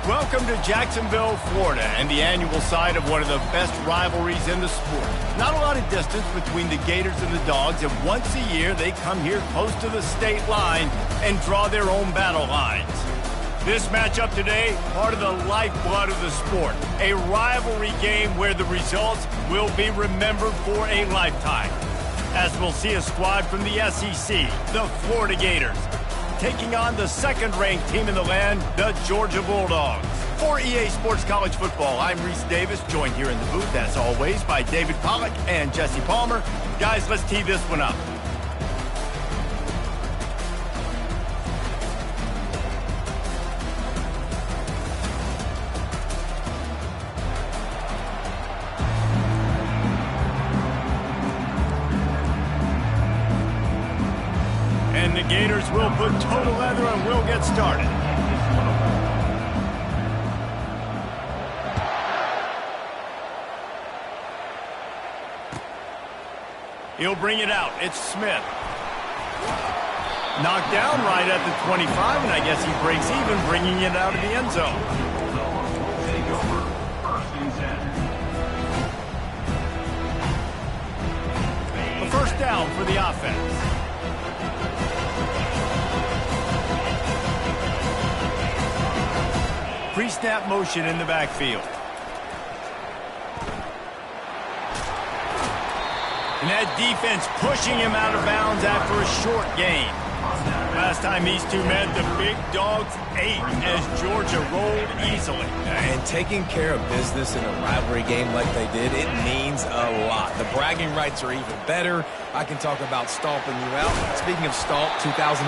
Welcome to Jacksonville, Florida, and the annual site of one of the best rivalries in the sport. Not a lot of distance between the Gators and the Dogs, and once a year they come here close to the state line and draw their own battle lines. This matchup today, part of the lifeblood of the sport, a rivalry game where the results will be remembered for a lifetime. As we'll see a squad from the SEC, the Florida Gators, taking on the second-ranked team in the land, the Georgia Bulldogs. For EA Sports College Football, I'm Reese Davis, joined here in the booth, as always, by David Pollack and Jesse Palmer. Guys, let's tee this one up. And the Gators will put total leather and we'll get started. He'll bring it out. It's Smith. Knocked down right at the 25, and I guess he breaks even, bringing it out of the end zone. A first down for the offense. Pre-snap motion in the backfield. And that defense pushing him out of bounds after a short gain. Last time these two met, the big dogs ate as Georgia rolled easily. And taking care of business in a rivalry game like they did, it means a lot. The bragging rights are even better. I can talk about stomping you out. Speaking of stomp, 2007,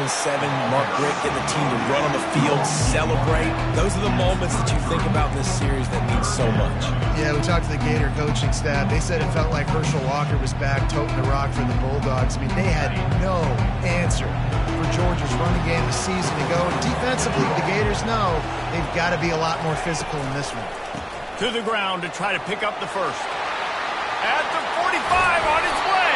Mark Richt getting the team to run on the field, celebrate. Those are the moments that you think about in this series that mean so much. Yeah, we talked to the Gator coaching staff. They said it felt like Herschel Walker was back toting the rock for the Bulldogs. I mean, they had no answer for Georgia's running game a season ago. And defensively, the Gators know they've got to be a lot more physical in this one. To the ground to try to pick up the first. At the 45 on his way.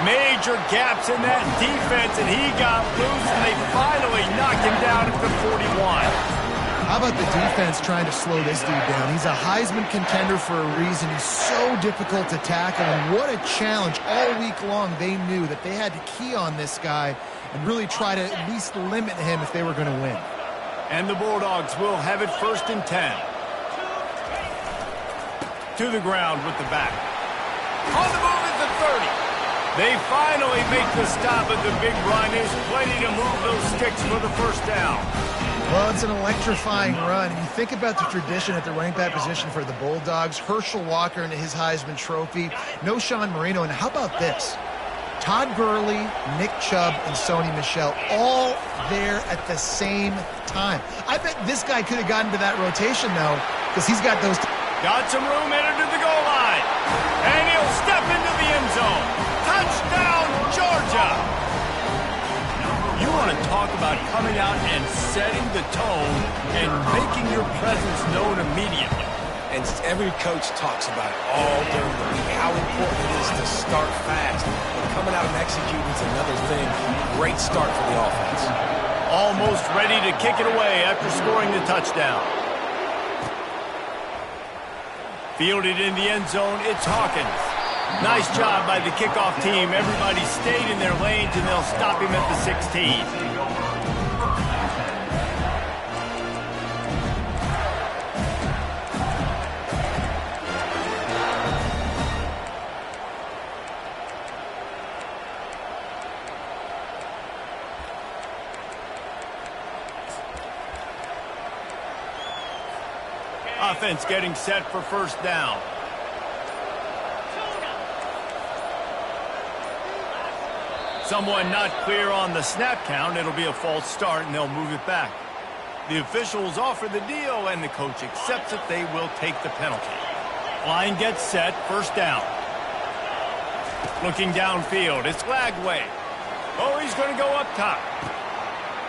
Major gaps in that defense, and he got loose, and they finally knocked him down at the 41. How about the defense trying to slow this dude down? He's a Heisman contender for a reason. He's so difficult to tackle, and what a challenge. All week long, they knew that they had to key on this guy and really try to at least limit him if they were going to win. And the Bulldogs will have it 1st and 10. To the ground with the back. On the move at the 30. They finally make the stop at the big run. There's plenty to move those sticks for the first down. Well, it's an electrifying run. And you think about the tradition at the running back position for the Bulldogs. Herschel Walker and his Heisman Trophy. No Sean Marino. And how about this? Todd Gurley, Nick Chubb, and Sony Michel all there at the same time. I bet this guy could have gotten to that rotation, though, because he's got those... Got some room headed to the goal line. And he'll step into the end zone. Touchdown, Georgia! You want to talk about coming out and setting the tone and making your presence known immediately. And every coach talks about it all during the week, how important it is to start fast. And coming out and executing is another thing. Great start for the offense. Almost ready to kick it away after scoring the touchdown. Fielded in the end zone, it's Hawkins. Nice job by the kickoff team. Everybody stayed in their lanes, and they'll stop him at the 16. Offense getting set for first down. Someone not clear on the snap count. It'll be a false start, and they'll move it back. The officials offer the deal, and the coach accepts it. They will take the penalty. Line gets set, first down. Looking downfield, it's Lagway. Oh, he's going to go up top.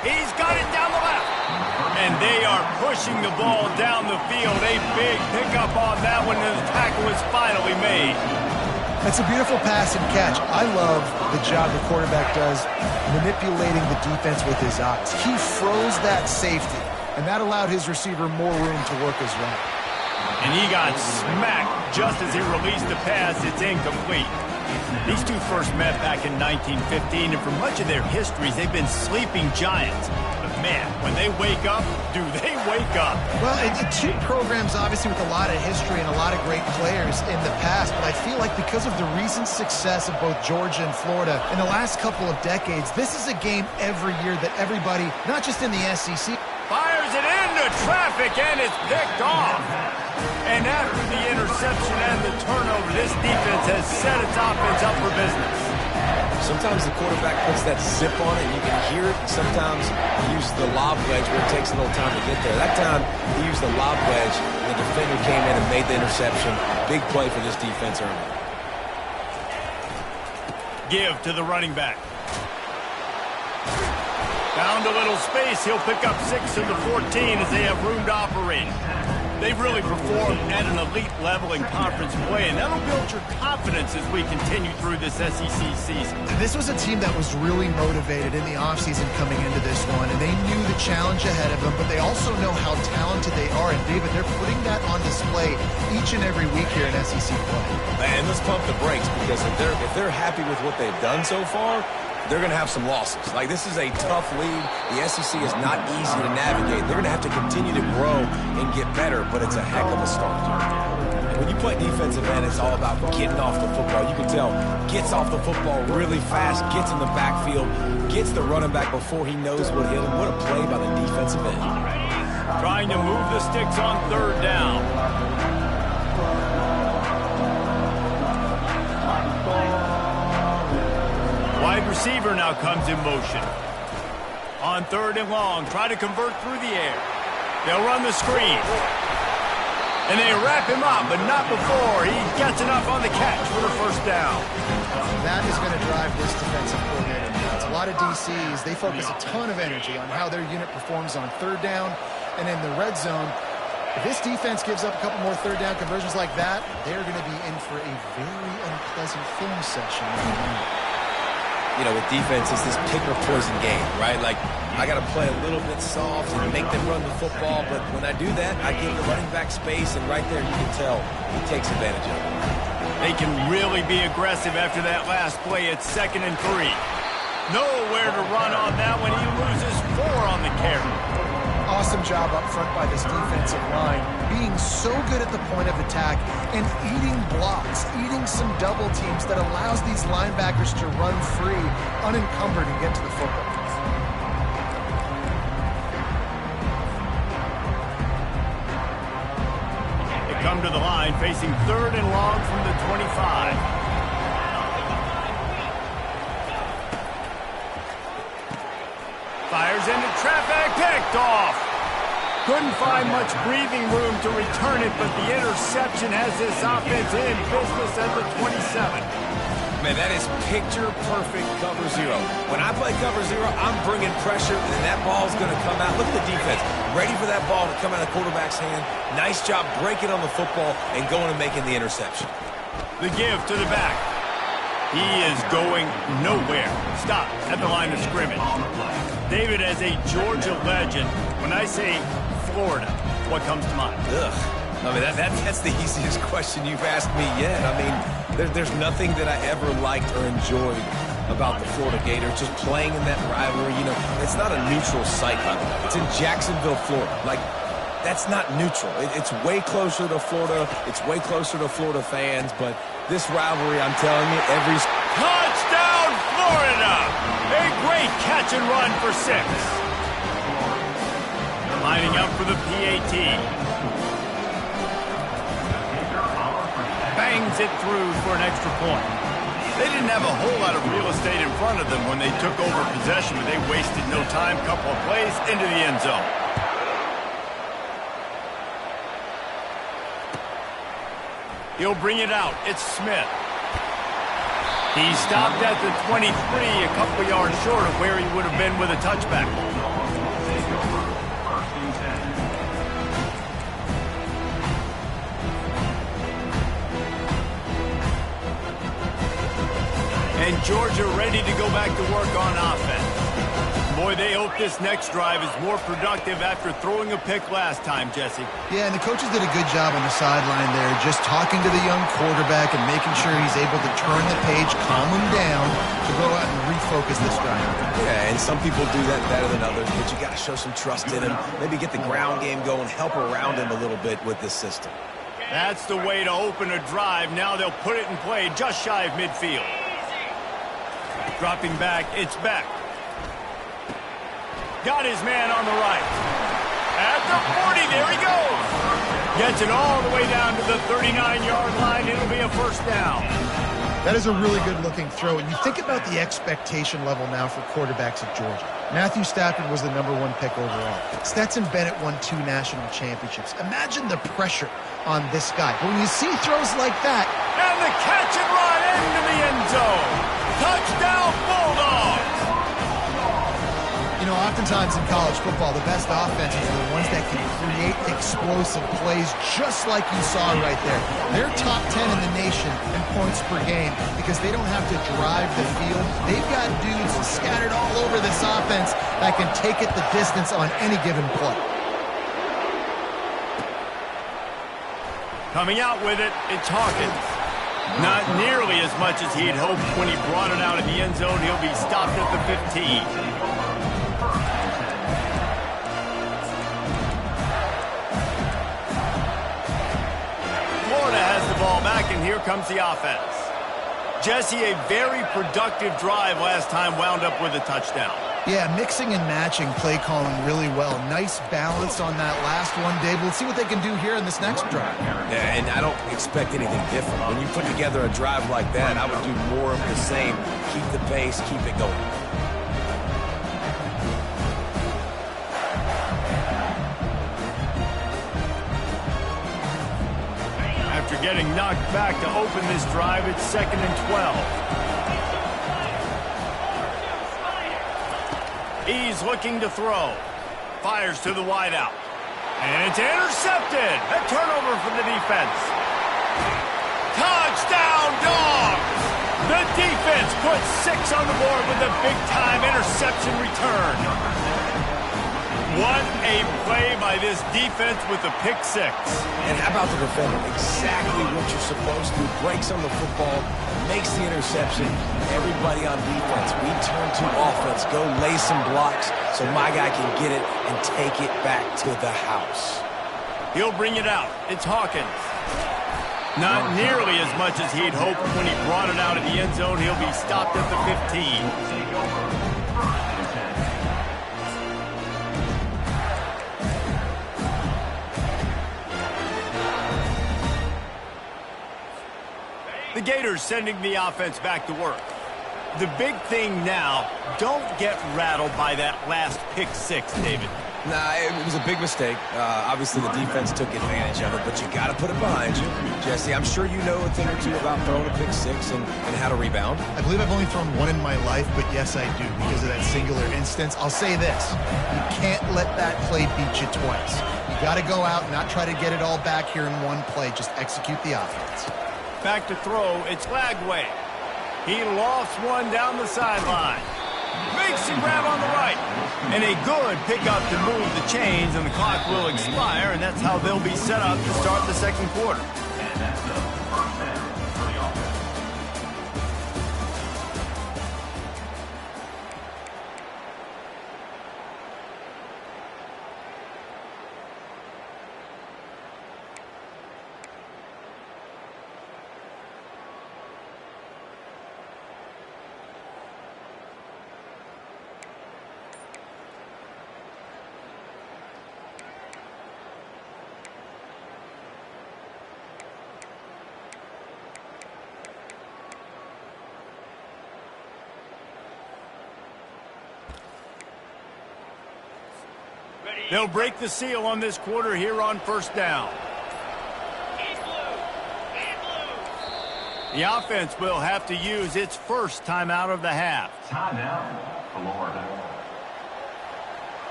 He's got it down the left. And they are pushing the ball down the field. A big pickup on that one, and the tackle is finally made. That's a beautiful pass and catch. I love the job the quarterback does manipulating the defense with his eyes. He froze that safety. and that allowed his receiver more room to work his route. And he got smacked just as he released the pass. It's incomplete. These two first met back in 1915, and for much of their histories, they've been sleeping giants. But man, when they wake up, do they wake up? Well, two programs obviously with a lot of history and a lot of great players in the past, but I feel like because of the recent success of both Georgia and Florida in the last couple of decades, this is a game every year that everybody, not just in the SEC, fires it into traffic, and it's picked off. And after the interception and the turnover, this defense has set its offense up for business. Sometimes the quarterback puts that zip on it, and you can hear it. And sometimes he uses the lob wedge where it takes a little time to get there. That time, he used the lob wedge, and the defender came in and made the interception. Big play for this defense early. Give to the running back. Found a little space. He'll pick up 6 of the 14 as they have room to operate. They've really performed at an elite level in conference play, and that'll build your confidence as we continue through this SEC season. This was a team that was really motivated in the offseason coming into this one, and they knew the challenge ahead of them, but they also know how talented they are. And, David, they're putting that on display each and every week here in SEC play. And let's pump the brakes, because if they're happy with what they've done so far, they're going to have some losses. Like, this is a tough league. The SEC is not easy to navigate. They're going to have to continue to grow and get better, but it's a heck of a start. And when you play defensive end, it's all about getting off the football. You can tell, gets off the football really fast, gets in the backfield, gets the running back before he knows what hit him. What a play by the defensive end. Trying to move the sticks on 3rd down. Wide receiver now comes in motion. On 3rd and long, try to convert through the air. They'll run the screen. And they wrap him up, but not before he gets enough on the catch for the 1st down. That is going to drive this defensive coordinator nuts. A lot of DCs, they focus a ton of energy on how their unit performs on 3rd down and in the red zone. If this defense gives up a couple more 3rd down conversions like that, they're going to be in for a very unpleasant film session. You know, with defense, it's this pick or poison game, right? Like, I got to play a little bit soft and make them run the football, but when I do that, I give the running back space, and right there you can tell he takes advantage of it. They can really be aggressive after that last play. It's 2nd and 3. Nowhere to run on that one. He loses 4 on the carry. Awesome job up front by this defensive line, being so good at the point of attack and eating blocks, eating some double teams that allows these linebackers to run free, unencumbered, and get to the football. They come to the line facing 3rd and long from the 25. Fires into traffic, picked off. Couldn't find much breathing room to return it, but the interception has this offense in business at the 27. Man, that is picture-perfect cover 0. When I play cover 0, I'm bringing pressure, and that ball's going to come out. Look at the defense. Ready for that ball to come out of the quarterback's hand. Nice job breaking on the football and going and making the interception. The give to the back. He is going nowhere. Stop at the line of scrimmage. David, as a Georgia legend, when I say Florida, what comes to mind? Ugh. I mean, that's the easiest question you've asked me yet. I mean, there's nothing that I ever liked or enjoyed about the Florida Gators, just playing in that rivalry. You know, it's not a neutral site, by the way. It's in Jacksonville, Florida. Like, that's not neutral. It's way closer to Florida. It's way closer to Florida fans, but this rivalry, I'm telling you, every... Touchdown, Florida! A great catch and run for 6. Lining up for the PAT. Bangs it through for an extra point. They didn't have a whole lot of real estate in front of them when they took over possession, but they wasted no time. Couple of plays into the end zone. He'll bring it out. It's Smith. He stopped at the 23, a couple yards short of where he would have been with a touchback. And Georgia ready to go back to work on offense. Boy, they hope this next drive is more productive after throwing a pick last time, Jesse. Yeah, and the coaches did a good job on the sideline there, just talking to the young quarterback and making sure he's able to turn the page, calm him down, to go out and refocus this drive. Yeah, and some people do that better than others, but you got to show some trust in him. Maybe get the ground game going, help around him a little bit with this system. That's the way to open a drive. Now they'll put it in play just shy of midfield. Dropping back, it's Beck. Got his man on the right. At the 40, there he goes. Gets it all the way down to the 39-yard line. It'll be a first down. That is a really good-looking throw. And you think about the expectation level now for quarterbacks at Georgia. Matthew Stafford was the #1 pick overall. Stetson Bennett won 2 national championships. Imagine the pressure on this guy. But when you see throws like that... And the catch and run into the end zone. Touchdown, Bulldogs! You know, oftentimes in college football, the best offenses are the ones that can create explosive plays just like you saw right there. They're top 10 in the nation in points per game because they don't have to drive the field. They've got dudes scattered all over this offense that can take it the distance on any given play. Coming out with it, it's Hawkins. Not nearly as much as he had hoped when he brought it out of the end zone. He'll be stopped at the 15. Florida has the ball back, and here comes the offense. Jesse, a very productive drive last time wound up with a touchdown. Yeah, mixing and matching play calling really well. Nice balance on that last one, Dave. We'll see what they can do here in this next drive. Yeah, and I don't expect anything different. When you put together a drive like that, I would do more of the same. Keep the pace, keep it going. After getting knocked back to open this drive, it's 2nd and 12. He's looking to throw. Fires to the wideout. And it's intercepted. A turnover from the defense. Touchdown, Dogs! The defense puts 6 on the board with a big-time interception return. What a play by this defense with a pick 6. And how about the defender? Exactly what you're supposed to. Breaks on the football, makes the interception. Everybody on defense, we turn to offense. Go lay some blocks so my guy can get it and take it back to the house. He'll bring it out. It's Hawkins. Not nearly as much as he'd hoped when he brought it out of the end zone. He'll be stopped at the 15. The Gators sending the offense back to work. The big thing now, don't get rattled by that last pick 6, David. Nah, it was a big mistake. Obviously, the defense took advantage of it, but you got to put it behind you. Jesse, I'm sure you know a thing or two about throwing a pick 6 and how to rebound. I believe I've only thrown one in my life, but yes, I do because of that singular instance. I'll say this. You can't let that play beat you twice. You got to go out and not try to get it all back here in one play. Just execute the offense. Back to throw, it's Lagway. He lofts one down the sideline. Makes a grab on the right. And a good pickup to move the chains, and the clock will expire, and that's how they'll be set up to start the second quarter. They'll break the seal on this quarter here on first down. The offense will have to use its first timeout of the half. Timeout, Florida.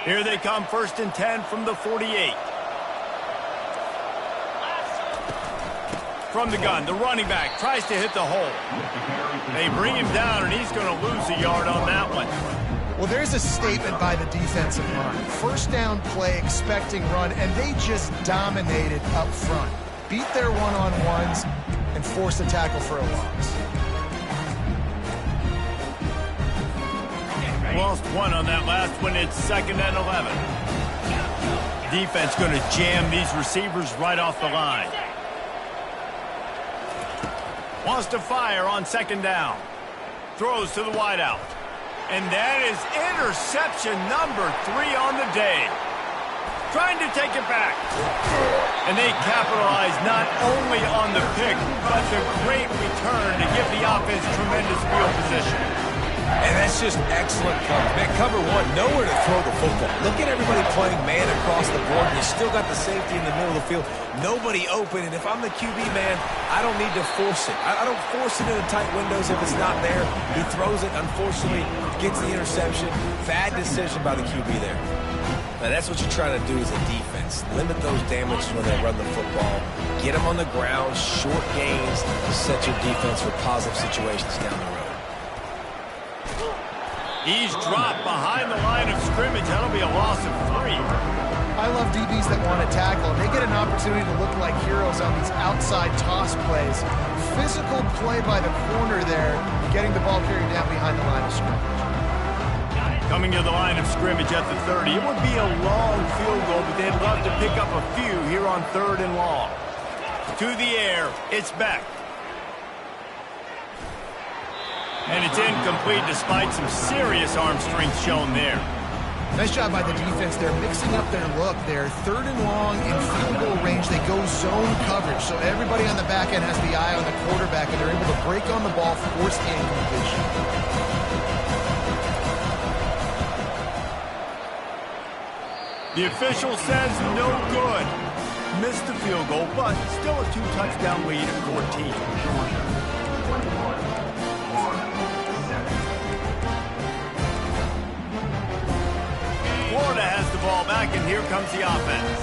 Here they come, 1st and 10 from the 48. From the gun, the running back tries to hit the hole. They bring him down, and he's going to lose a yard on that one. Well, there's a statement by the defensive line. First down play, expecting run, and they just dominated up front. Beat their one-on-ones and forced a tackle for a loss. Lost one on that last one. It's 2nd and 11. Defense going to jam these receivers right off the line. Wants to fire on 2nd down. Throws to the wideout. And that is interception number 3 on the day. Trying to take it back. And they capitalize not only on the pick, but the great return to give the offense tremendous field position. And that's just excellent coverage. Man, cover one, nowhere to throw the football. Look at everybody playing man across the board, and you still got the safety in the middle of the field. Nobody open, and if I'm the QB, man, I don't need to force it. I don't force it into tight windows if it's not there. He throws it, unfortunately, gets the interception. Bad decision by the QB there. Now, that's what you're trying to do as a defense. Limit those damages when they run the football. Get them on the ground, short gains, set your defense for positive situations down the road. He's dropped behind the line of scrimmage. That'll be a loss of 3. I love DBs that want to tackle, and they get an opportunity to look like heroes on these outside toss plays. Physical play by the corner there, getting the ball carried down behind the line of scrimmage. Coming to the line of scrimmage at the 30. It would be a long field goal, but they'd love to pick up a few here on 3rd and long. To the air, it's back. And it's incomplete despite some serious arm strength shown there. Nice job by the defense. They're mixing up their look there. 3rd and long in field goal range. They go zone coverage. So everybody on the back end has the eye on the quarterback, and they're able to break on the ball, force the incompletion. The official says no good. Missed the field goal, but still a 2-touchdown lead at 14. Florida has the ball back, and here comes the offense.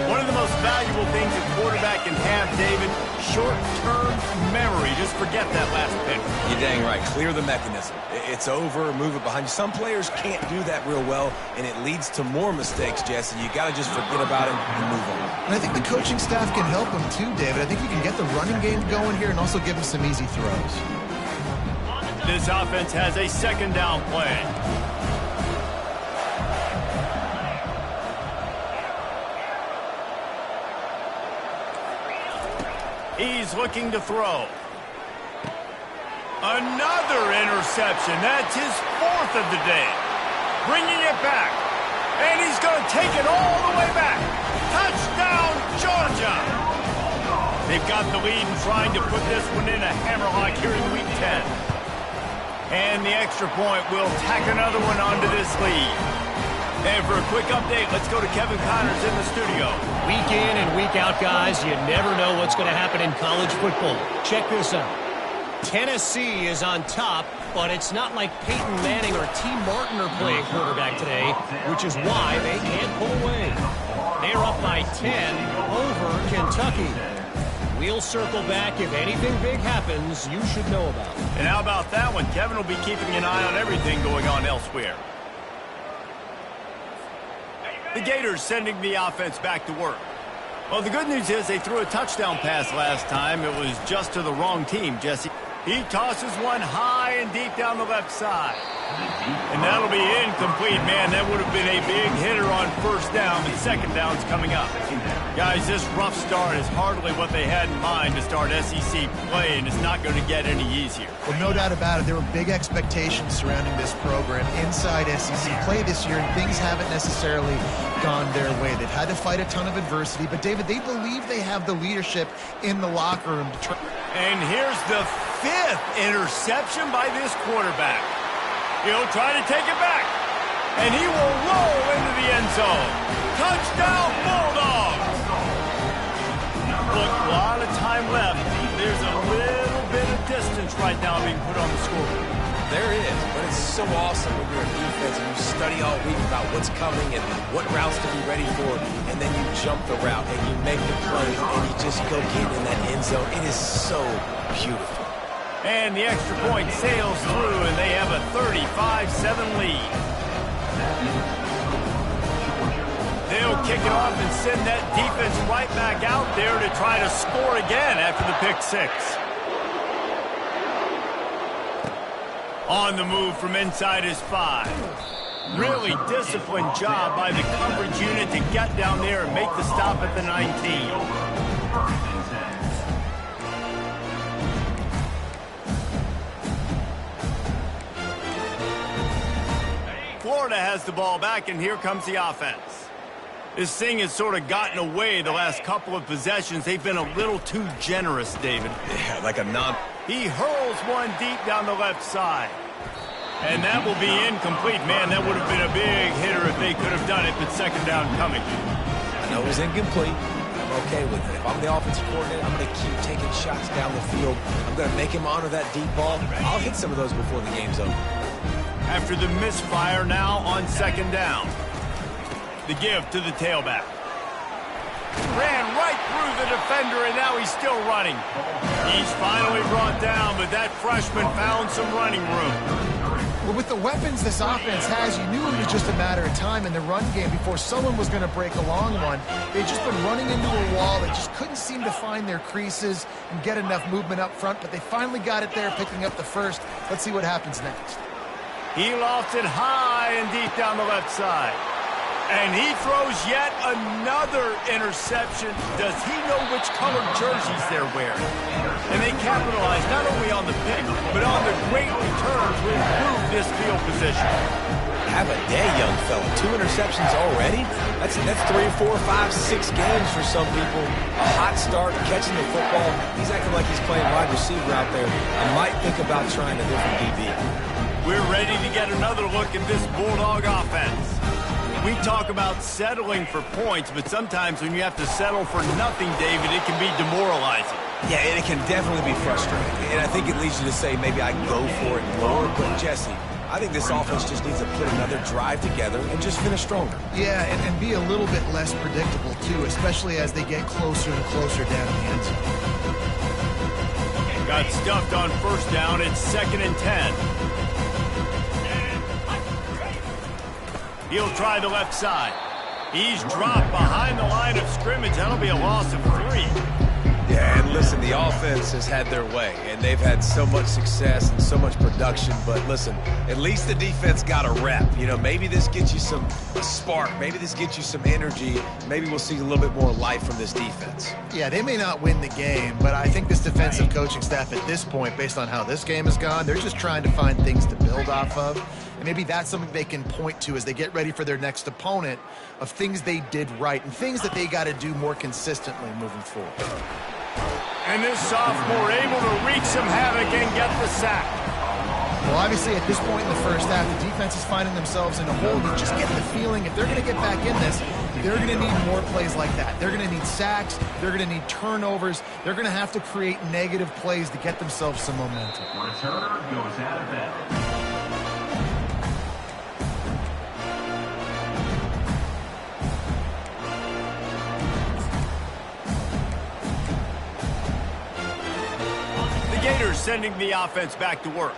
One of the most valuable things a quarterback can have, David, short-term memory. Just forget that last pick. You're dang right. Clear the mechanism. It's over, move it behind you. Some players can't do that real well, and it leads to more mistakes, Jesse. You got to just forget about it and move on. And I think the coaching staff can help them too, David. I think you can get the running game going here and also give them some easy throws. This offense has a 2nd down play. He's looking to throw. Another interception. That's his 4th of the day. Bringing it back. And he's going to take it all the way back. Touchdown, Georgia. They've got the lead and trying to put this one in a hammerlock here in Week 10. And the extra point will tack another one onto this lead. And for a quick update, let's go to Kevin Connors in the studio. Week in and week out, guys, you never know what's going to happen in college football. Check this out. Tennessee is on top, but it's not like Peyton Manning or T. Martin are playing quarterback today, which is why they can't pull away. They're up by 10 over Kentucky. We'll circle back. If anything big happens, you should know about it. And how about that one? Kevin will be keeping an eye on everything going on elsewhere. The Gators sending the offense back to work. Well, the good news is they threw a touchdown pass last time. It was just to the wrong team, Jesse. He tosses one high and deep down the left side. And that'll be incomplete. Man, that would have been a big hitter on 1st down, and 2nd down's coming up. Guys, this rough start is hardly what they had in mind to start SEC play, and it's not going to get any easier. Well, no doubt about it. There were big expectations surrounding this program inside SEC play this year, and things haven't necessarily gone their way. They've had to fight a ton of adversity, but, David, they believe they have the leadership in the locker room. And here's the 5th interception by this quarterback. He'll try to take it back, and he will roll into the end zone. Touchdown, Bulldogs! Look, a lot of time left. There's a little bit of distance right now being put on the scoreboard. there is, but it's so awesome when you're in defense and you study all week about what's coming and what routes to be ready for, and then you jump the route and you make the play and you just go get in that end zone. It is so beautiful. And the extra point sails through, and they have a 35-7 lead. They'll kick it off and send that defense right back out there to try to score again after the pick six. On the move from inside his 5. Really disciplined job by the coverage unit to get down there and make the stop at the 19. Florida has the ball back, and here comes the offense. This thing has sort of gotten away the last couple of possessions. They've been a little too generous, David. Yeah, like a non... He hurls one deep down the left side. And that will be incomplete. Man, that would have been a big hitter if they could have done it, but second down coming. I know it was incomplete. I'm okay with it. If I'm the offensive coordinator, I'm going to keep taking shots down the field. I'm going to make him honor that deep ball. I'll hit some of those before the game's over. After the misfire, now on second down. The give to the tailback. Ran right through the defender, and now he's still running. He's finally brought down, but that freshman found some running room. Well, with the weapons this offense has, you knew it was just a matter of time in the run game before someone was going to break a long one. They'd just been running into a wall. They just couldn't seem to find their creases and get enough movement up front, but they finally got it there, picking up the first. Let's see what happens next. He lofted high and deep down the left side. And he throws yet another interception. Does he know which colored jerseys they're wearing? And they capitalize not only on the pick, but on the great return to improve this field position. Have a day, young fella. 2 interceptions already? That's 3, 4, 5, 6 games for some people. A hot start, catching the football. He's acting like he's playing wide receiver out there. I might think about trying a different DB. We're ready to get another look at this Bulldog offense. We talk about settling for points, but sometimes when you have to settle for nothing, David, it can be demoralizing. Yeah, and it can definitely be frustrating. And I think it leads you to say maybe I can go for it more. But, Jesse, I think this offense just needs to put another drive together and just finish stronger. Yeah, and be a little bit less predictable, too, especially as they get closer and closer down the end zone. Got stuffed on first down. It's 2nd and 10. He'll try the left side. He's dropped behind the line of scrimmage. That'll be a loss of 3. Yeah, and listen, the offense has had their way, and they've had so much success and so much production. But listen, at least the defense got a rep. You know, maybe this gets you some spark. Maybe this gets you some energy. Maybe we'll see a little bit more life from this defense. Yeah, they may not win the game, but I think this defensive coaching staff at this point, based on how this game has gone, they're just trying to find things to build off of. And maybe that's something they can point to as they get ready for their next opponent, of things they did right and things that they got to do more consistently moving forward. And this sophomore able to wreak some havoc and get the sack. Well, obviously, at this point in the first half, the defense is finding themselves in a hole. You just get the feeling if they're going to get back in this, they're going to need more plays like that. They're going to need sacks. They're going to need turnovers. They're going to have to create negative plays to get themselves some momentum. Returner goes out of bounds. Gators sending the offense back to work.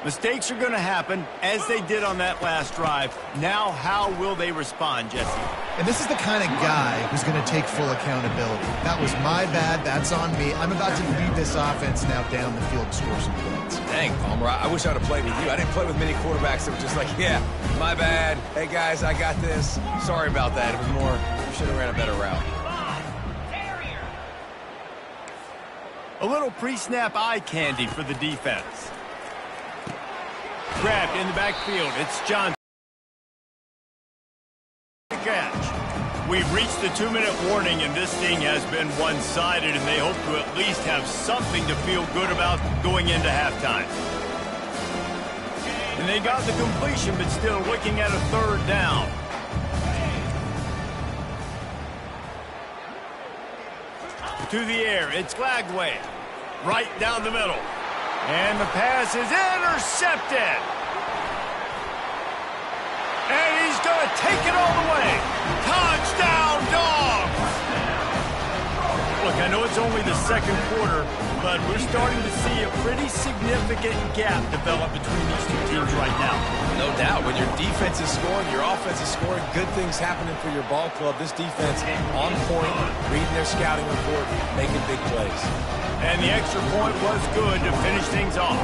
Mistakes are going to happen, as they did on that last drive. Now, how will they respond, Jesse? And this is the kind of guy who's going to take full accountability. That was my bad. That's on me. I'm about to lead this offense now down the field to score some points. Dang, Palmer, I wish I would have played with you. I didn't play with many quarterbacks that were just like, yeah, my bad. Hey, guys, I got this. Sorry about that. It was more, you should have ran a better route. A little pre-snap eye candy for the defense. Grabbed in the backfield. It's Johnson. Catch. We've reached the 2-minute warning, and this thing has been one-sided, and they hope to at least have something to feel good about going into halftime. And they got the completion, but still looking at a 3rd down. To the air, it's Glagway. Right down the middle. And the pass is intercepted. And he's going to take it all the way. Touchdown, Dogs! Look, I know it's only the second quarter, but we're starting to see a pretty significant gap develop between these two teams right now. No doubt. When your defense is scoring, your offense is scoring, good things happening for your ball club. This defense on point, reading their scouting report, making big plays. And the extra point was good to finish things off.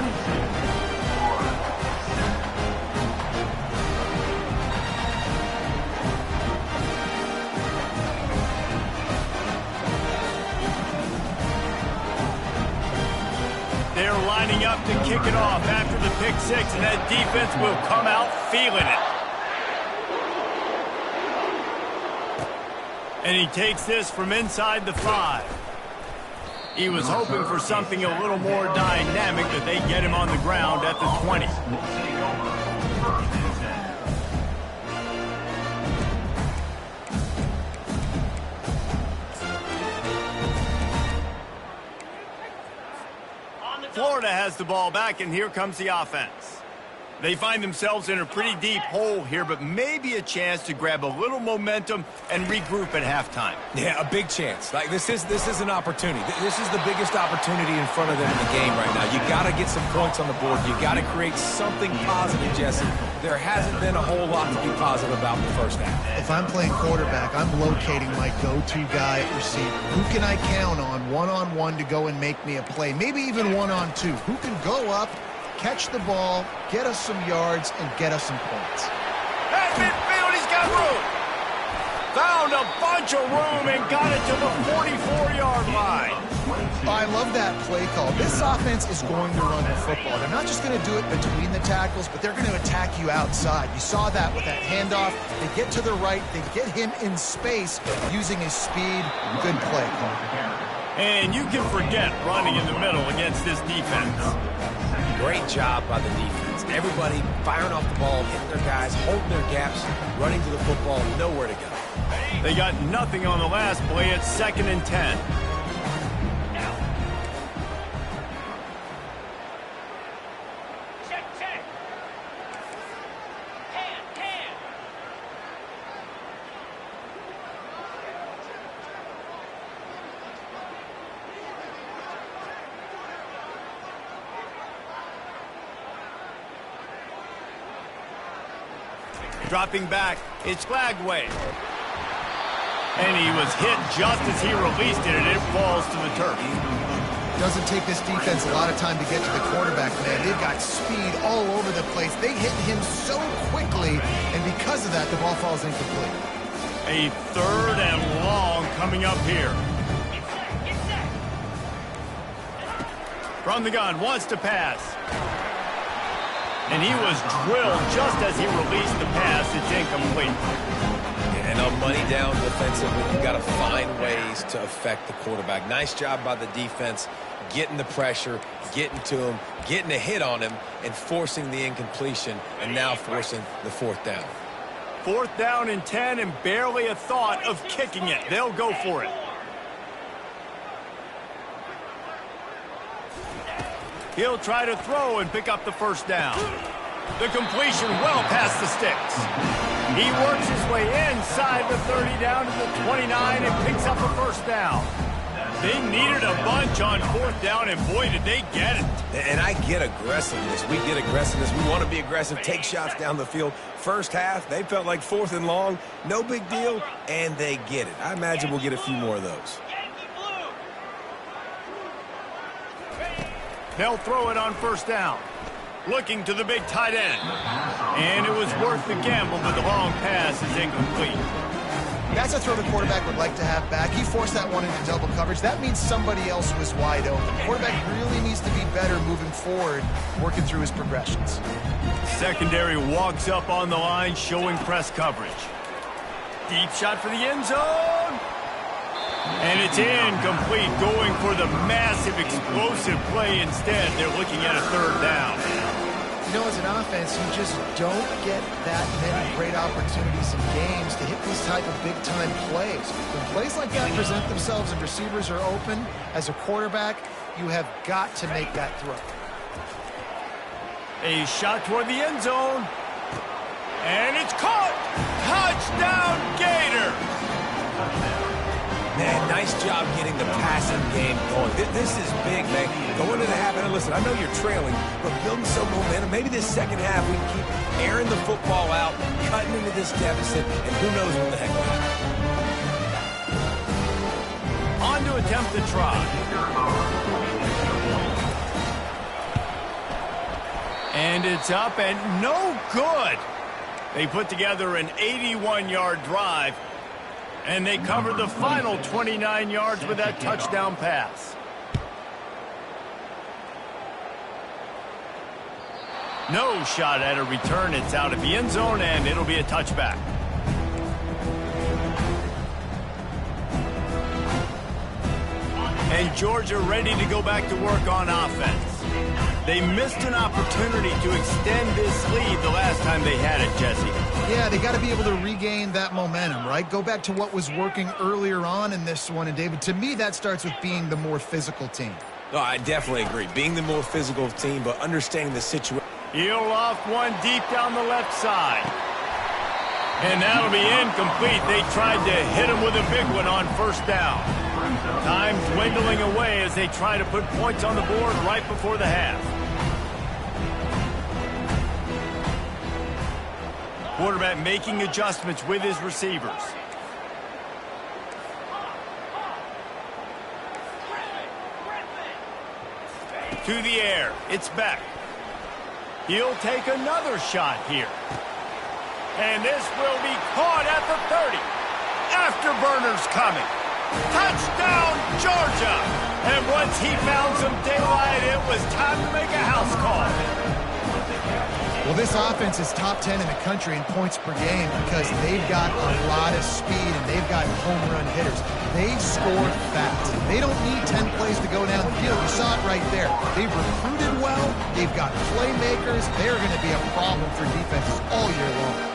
They're lining up to kick it off after the pick six, and that defense will come out feeling it. And he takes this from inside the 5. He was hoping for something a little more dynamic, that they get him on the ground at the 20. Florida has the ball back, and here comes the offense. They find themselves in a pretty deep hole here, but maybe a chance to grab a little momentum and regroup at halftime. Yeah, a big chance. Like this is an opportunity. This is the biggest opportunity in front of them in the game right now. You got to get some points on the board. You got to create something positive, Jesse. There hasn't been a whole lot to be positive about in the first half. If I'm playing quarterback, I'm locating my go-to guy at receiver. Who can I count on one-on-one to go and make me a play? Maybe even one-on-two. Who can go up, catch the ball, get us some yards, and get us some points? At midfield, he's got room. Found a bunch of room and got it to the 44-yard line. I love that play call. This offense is going to run the football. They're not just going to do it between the tackles, but they're going to attack you outside. You saw that with that handoff. They get to the right. They get him in space using his speed. Good play call. And you can forget running in the middle against this defense. Great job by the defense. Everybody firing off the ball, hitting their guys, holding their gaps, running to the football, nowhere to go. They got nothing on the last play. It's 2nd and 10. Dropping back, it's Flagway. And he was hit just as he released it, and it falls to the turf. Doesn't take this defense a lot of time to get to the quarterback, man. They've got speed all over the place. They hit him so quickly, and because of that, the ball falls incomplete. A 3rd and long coming up here. From the gun, wants to pass. And he was drilled just as he released the pass. It's incomplete. And on money down defensively, you've got to find ways to affect the quarterback. Nice job by the defense, getting the pressure, getting to him, getting a hit on him, and forcing the incompletion, and now forcing the 4th down. 4th down and 10, and barely a thought of kicking it. They'll go for it. He'll try to throw and pick up the 1st down. The completion well past the sticks. He works his way inside the 30 down to the 29 and picks up a 1st down. They needed a bunch on 4th down, and boy, did they get it. And I get aggressiveness. We get aggressiveness. We want to be aggressive, take shots down the field. First half, they felt like 4th and long. No big deal, and they get it. I imagine we'll get a few more of those. They'll throw it on 1st down. Looking to the big tight end. And it was worth the gamble, but the long pass is incomplete. That's a throw the quarterback would like to have back. He forced that one into double coverage. That means somebody else was wide open. The quarterback really needs to be better moving forward, working through his progressions. Secondary walks up on the line, showing press coverage. Deep shot for the end zone. And it's incomplete, going for the massive, explosive play instead. They're looking at a 3rd down. You know, as an offense, you just don't get that many great opportunities in games to hit these type of big-time plays. When plays like that present themselves and receivers are open, as a quarterback, you have got to make that throw. A shot toward the end zone. And it's caught. Touchdown, Gator. Man, nice job getting the passing game going. This is big, man. Going to the half, and listen, I know you're trailing, but building some momentum. Maybe this second half we can keep airing the football out, cutting into this deficit, and who knows what the heck will happen. On to attempt the try. And it's up and no good. They put together an 81-yard drive, and they covered the final 29 yards with that touchdown pass. No shot at a return. It's out of the end zone, and it'll be a touchback. And Georgia ready to go back to work on offense. They missed an opportunity to extend this lead the last time they had it, Jesse. Yeah, they got to be able to regain that momentum, right? Go back to what was working earlier on in this one. And, David, to me, that starts with being the more physical team. No, I definitely agree. Being the more physical team, but understanding the situation. He'll off one deep down the left side. And that'll be incomplete. They tried to hit him with a big one on first down. Time dwindling away as they try to put points on the board right before the half. Quarterback making adjustments with his receivers. To the air. It's Beck. He'll take another shot here. And this will be caught at the 30. Afterburners coming. Touchdown, Georgia! And once he found some daylight, it was time to make a house call. Well, this offense is top 10 in the country in points per game because they've got a lot of speed and they've got home run hitters. They score fast. They don't need 10 plays to go down the field. You saw it right there. They've recruited well. They've got playmakers. They're going to be a problem for defenses all year long.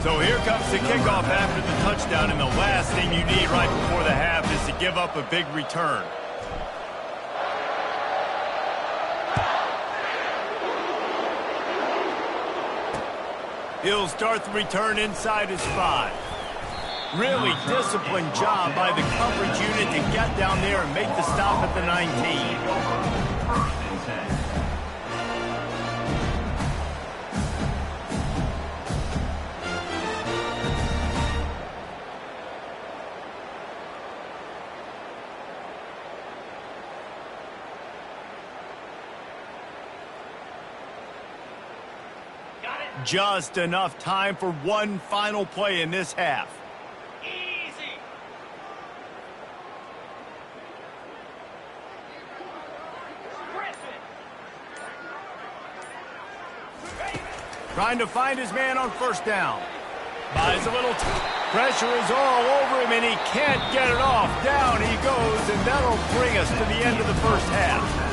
So here comes the kickoff after the touchdown, and the last thing you need right before the half is to give up a big return. He'll start the return inside his 5. Really disciplined job by the coverage unit to get down there and make the stop at the 19. Just enough time for one final play in this half. Easy. Trying to find his man on first down. Buys a little pressure is all over him, and he can't get it off. Down he goes, and that'll bring us to the end of the first half.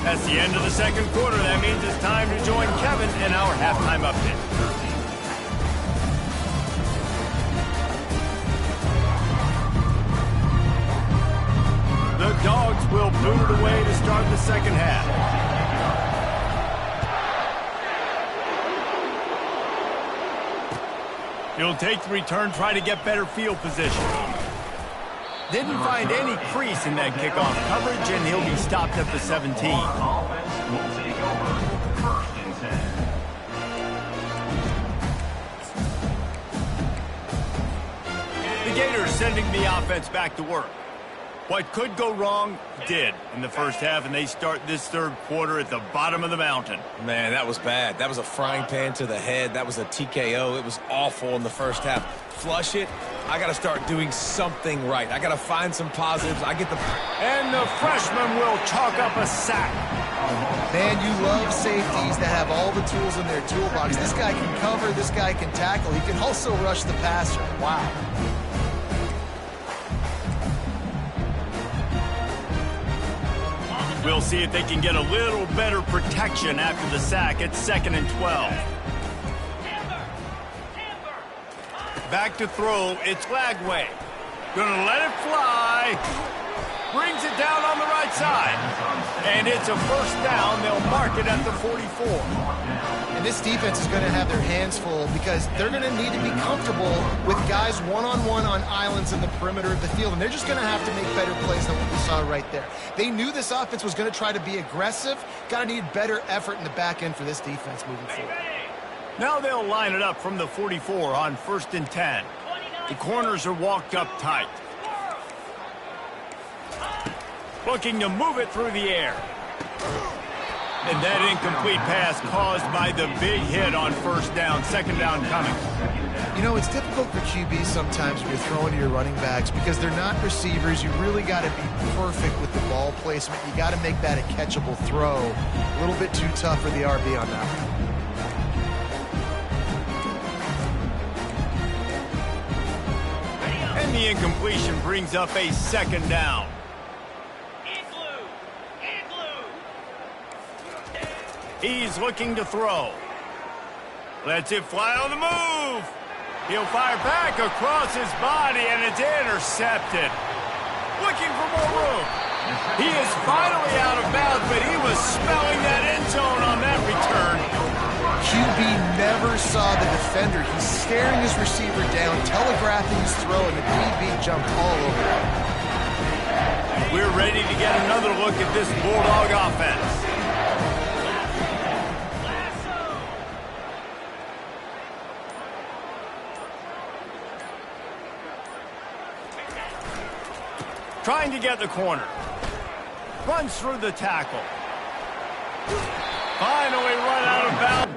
That's the end of the second quarter. That means it's time to join Kevin in our halftime update. The Dogs will boot it away to start the second half. He'll take the return, try to get better field position. Didn't find any crease in that kickoff coverage, and he'll be stopped at the 17. Offense will take over. First and 10. The Gators sending the offense back to work. What could go wrong did in the first half, and they start this third quarter at the bottom of the mountain. Man, that was bad. That was a frying pan to the head. That was a TKO. It was awful in the first half. Flush it. I got to start doing something right. I got to find some positives. And the freshman will chalk up a sack. Man, you love safeties that have all the tools in their toolbox. This guy can cover. This guy can tackle. He can also rush the passer. Wow. We'll see if they can get a little better protection after the sack. It's 2nd and 12. Back to throw. It's Lagway. Gonna let it fly. Brings it down on the right side. And it's a first down. They'll mark it at the 44. And this defense is going to have their hands full because they're going to need to be comfortable with guys one-on-one on islands in the perimeter of the field. And they're just going to have to make better plays than what we saw right there. They knew this offense was going to try to be aggressive. Got to need better effort in the back end for this defense moving forward. Now they'll line it up from the 44 on 1st and 10. The corners are walked up tight. Looking to move it through the air. And that incomplete pass caused by the big hit on first down. Second down coming. You know, it's difficult for QBs sometimes when you're throwing to your running backs because they're not receivers. You really got to be perfect with the ball placement. You got to make that a catchable throw. A little bit too tough for the RB on that one. And the incompletion brings up a second down. He's looking to throw. Lets it fly on the move. He'll fire back across his body, and it's intercepted. Looking for more room. He is finally out of bounds, but he was smelling that end zone on that return. QB never saw the defender. He's staring his receiver down, telegraphing his throw, and the DB jumped all over him. We're ready to get another look at this Bulldog offense. Trying to get the corner. Runs through the tackle. Finally run out of bounds.